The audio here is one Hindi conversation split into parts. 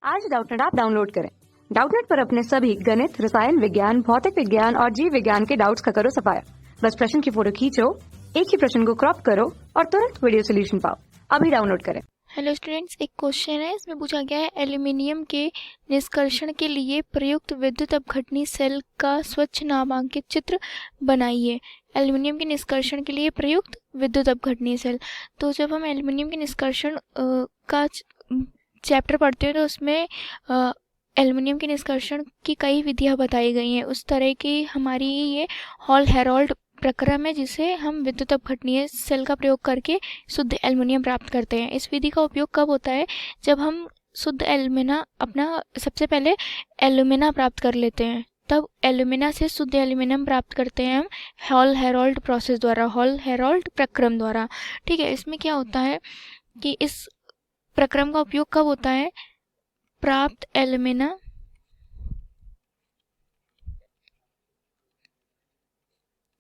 आज डाउटनेट ऐप डाउनलोड करें। डाउटनेट पर अपने सभी गणित, रसायन विज्ञान, भौतिक विज्ञान और जीव विज्ञान के डाउट्स का करो सफाया। बस प्रश्न की फोटो खींचो, एक ही प्रश्न को क्रॉप करो और तुरंत वीडियो सोल्यूशन पाओ। अभी डाउनलोड करें। हेलो स्टूडेंट्स, एक क्वेश्चन है। इसमें पूछा गया है एल्यूमिनियम के निष्कर्षण के लिए प्रयुक्त विद्युत अपघटनी सेल का स्वच्छ नामांकित चित्र बनाइए। एल्यूमिनियम के निष्कर्षण के लिए प्रयुक्त विद्युत अपघटनी सेल। तो जब हम एल्यूमिनियम के निष्कर्षण का चैप्टर पढ़ते हैं तो उसमें एल्यूमिनियम के निष्कर्षण की कई विधियां बताई गई हैं। उस तरह की हमारी ये हॉल हेरोल्ड प्रक्रम है जिसे हम विद्युत अपघटनीय सेल का प्रयोग करके शुद्ध एल्युमिनियम प्राप्त करते हैं। इस विधि का उपयोग कब होता है? जब हम शुद्ध एल्यूमिना अपना सबसे पहले एल्यूमिना प्राप्त कर लेते हैं, तब एल्यूमिना से शुद्ध एल्यूमिनियम प्राप्त करते हैं हम हॉल हेरोल्ड प्रोसेस द्वारा, हॉल हेरोल्ड प्रक्रम द्वारा। ठीक है, इसमें क्या होता है कि इस प्रक्रम का उपयोग कब होता है? प्राप्त एल्यूमिना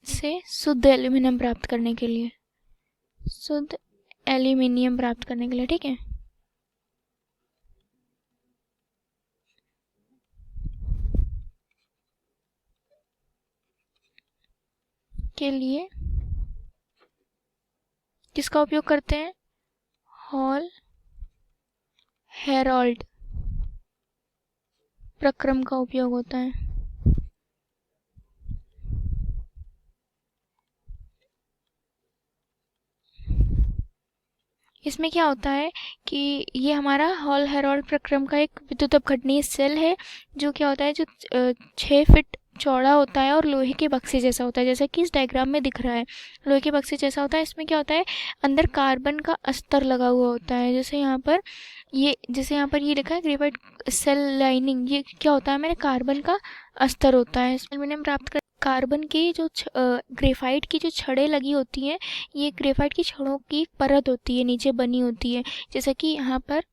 से शुद्ध एल्यूमिनियम प्राप्त करने के लिए, शुद्ध एल्यूमिनियम प्राप्त करने के लिए। ठीक है, के लिए किसका उपयोग करते हैं? हॉल हेरोल्ड प्रक्रम का उपयोग होता है। इसमें क्या होता है कि ये हमारा हॉल हेरोल्ड प्रक्रम का एक विद्युत अपघटनीय सेल है, जो क्या होता है, जो 6 फीट चौड़ा होता है और लोहे के बक्से जैसा होता है, जैसा कि इस डायग्राम में दिख रहा है। लोहे के बक्से जैसा होता है। इसमें क्या होता है, अंदर कार्बन का अस्तर लगा हुआ होता है। जैसे यहाँ पर ये लिखा है ग्रेफाइट सेल लाइनिंग। ये क्या होता है, मेरे कार्बन का अस्तर होता है। एल्यूमिनियम प्राप्त कर कार्बन की जो ग्रेफाइट की जो छड़ें लगी होती हैं, ये ग्रेफाइट की छड़ों की परत होती है, नीचे बनी होती है। जैसा कि यहाँ पर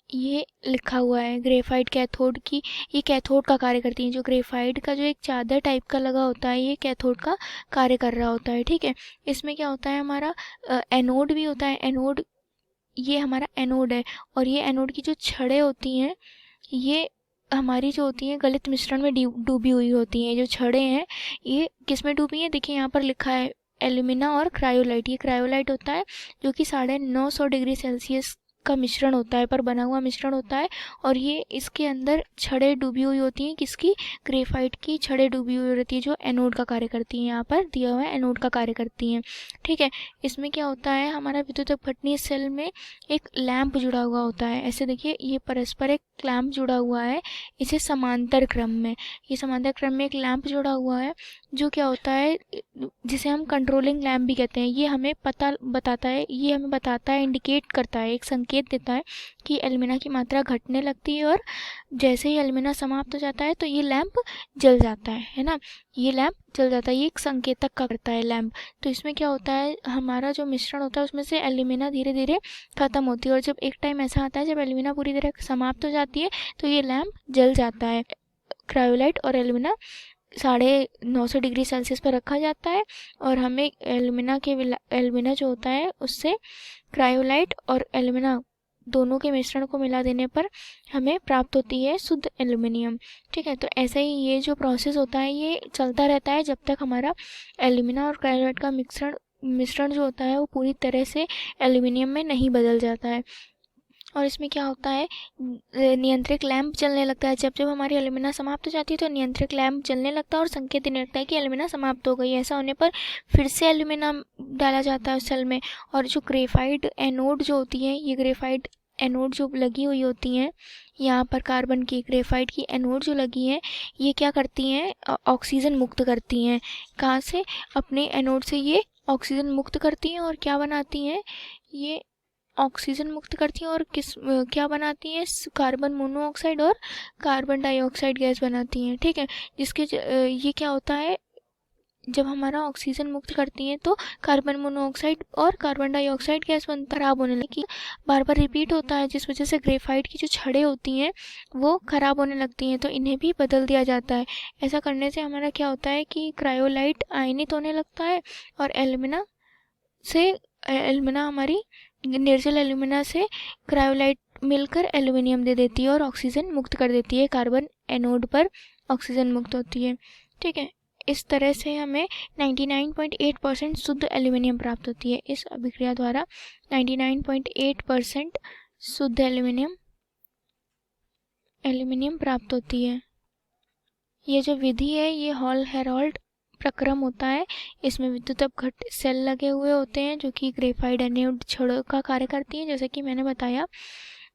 ये लिखा हुआ है ग्रेफाइट कैथोड की, ये कैथोड का कार्य करती है। जो ग्रेफाइट का जो एक चादर टाइप का लगा होता है, ये कैथोड का कार्य कर रहा होता है। ठीक है, इसमें क्या होता है, हमारा एनोड भी होता है। एनोड, ये हमारा एनोड है, और ये एनोड की जो छड़ें होती हैं, ये हमारी जो होती हैं गलित मिश्रण में डूबी हुई होती हैं। जो छड़ें हैं ये किस में डूबी हैं? देखिए यहाँ पर लिखा है एल्यूमिना और क्रायोलाइट। ये क्रायोलाइट होता है जो कि 950 डिग्री सेल्सियस का मिश्रण होता है, पर बना हुआ मिश्रण होता है। और ये इसके अंदर छड़ें डूबी हुई होती हैं। किसकी? ग्रेफाइट की छड़ें डूबी हुई होती है, जो एनोड का कार्य करती हैं। यहाँ पर दिया हुआ है एनोड का कार्य करती हैं। ठीक है, इसमें क्या होता है, हमारा विद्युत अपघटनीय सेल में एक लैंप जुड़ा हुआ होता है। ऐसे देखिए, ये परस्पर एक लैंप जुड़ा हुआ है, इसे समांतर क्रम में, ये समांतर क्रम में एक लैंप जुड़ा हुआ है, जो क्या होता है, जिसे हम कंट्रोलिंग लैंप भी कहते हैं। ये हमें बताता है, इंडिकेट करता है, एक संकेत देता है कि एल्यूमिना की मात्रा घटने लगती है, और जैसे ही एल्यूमिना समाप्त हो जाता है तो ये लैंप जल जाता है ना। ये लैंप जल जाता है, ये एक संकेतक का करता है लैंप। तो इसमें क्या होता है, हमारा जो मिश्रण होता है उसमें से एल्यूमिना धीरे धीरे खत्म होती है, और जब एक टाइम ऐसा आता है जब एल्यूमिना पूरी तरह समाप्त हो जाती है तो ये लैंप जल जाता है। क्रायोलाइट और एल्यूमिना 950 डिग्री सेल्सियस पर रखा जाता है, और हमें एल्यूमिना जो होता है उससे क्रायोलाइट और एल्यूमिना दोनों के मिश्रण को मिला देने पर हमें प्राप्त होती है शुद्ध एल्यूमिनियम। ठीक है, तो ऐसे ही ये जो प्रोसेस होता है ये चलता रहता है जब तक हमारा एल्यूमिना और क्रायोलाइट का मिश्रण जो होता है वो पूरी तरह से एल्यूमिनियम में नहीं बदल जाता है। और इसमें क्या होता है, नियंत्रक लैंप जलने लगता है। जब जब हमारी एल्यूमिना समाप्त हो जाती है तो नियंत्रक लैंप जलने लगता है और संकेत देने लगता है कि एल्यूमिना समाप्त हो गई। ऐसा होने पर फिर से एल्यूमिना डाला जाता है उस सेल में, और जो ग्रेफाइट एनोड जो होती है, ये ग्रेफाइट एनोड जो लगी हुई होती हैं, यहाँ पर कार्बन की ग्रेफाइट की एनोड जो लगी हैं, ये क्या करती हैं, ऑक्सीजन मुक्त करती हैं। कहाँ से? अपने एनोड से ये ऑक्सीजन मुक्त करती हैं, और क्या बनाती हैं, ये ऑक्सीजन मुक्त करती हैं और क्या बनाती हैं, कार्बन मोनोऑक्साइड और कार्बन डाइऑक्साइड गैस बनाती हैं। ठीक है, ये क्या होता है, जब हमारा ऑक्सीजन मुक्त करती हैं तो कार्बन मोनोऑक्साइड और कार्बन डाइऑक्साइड गैस खराब होने लगी, बार बार रिपीट होता है, जिस वजह से ग्रेफाइट की जो छड़ें होती हैं वो खराब होने लगती हैं, तो इन्हें भी बदल दिया जाता है। ऐसा करने से हमारा क्या होता है कि क्रायोलाइट आयनित होने लगता है, और एल्यूमिना हमारी निर्जल एल्यूमिना से क्रायोलाइट मिलकर एल्युमिनियम दे देती है और ऑक्सीजन मुक्त कर देती है। कार्बन एनोड पर ऑक्सीजन मुक्त होती है। ठीक है, इस तरह से हमें 99.8% शुद्ध एल्युमिनियम प्राप्त होती है। इस अभिक्रिया द्वारा 99.8% शुद्ध एल्युमिनियम प्राप्त होती है। ये जो विधि है ये हॉल हेरोल्ड प्रक्रम होता है। इसमें विद्युत अपघट्य सेल लगे हुए होते हैं जो कि ग्रेफाइट एनोड छड़ का कार्य करती हैं, जैसे कि मैंने बताया।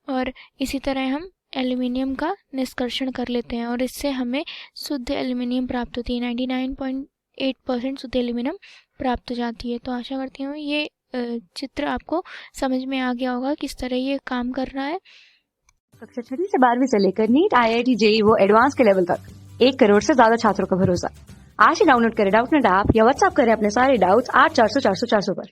और इसी तरह हम एल्युमिनियम का निष्कर्षण कर लेते हैं और इससे हमें शुद्ध एल्युमिनियम प्राप्त होती है। 99.8% शुद्ध एल्युमिनियम प्राप्त हो जाती है। तो आशा करती हूँ ये चित्र आपको समझ में आ गया होगा किस तरह ये काम कर रहा है। कक्षा 6वीं से 12वीं से लेकर नीट, IIT, JEE वो एडवांस के लेवल तक 1 करोड़ से ज्यादा छात्रों का भरोसा। आज ही डाउनलोड करें डाउटनेट ऐप या व्हाट्सएप करें अपने सारे डाउट्स 8400 400 400 पर।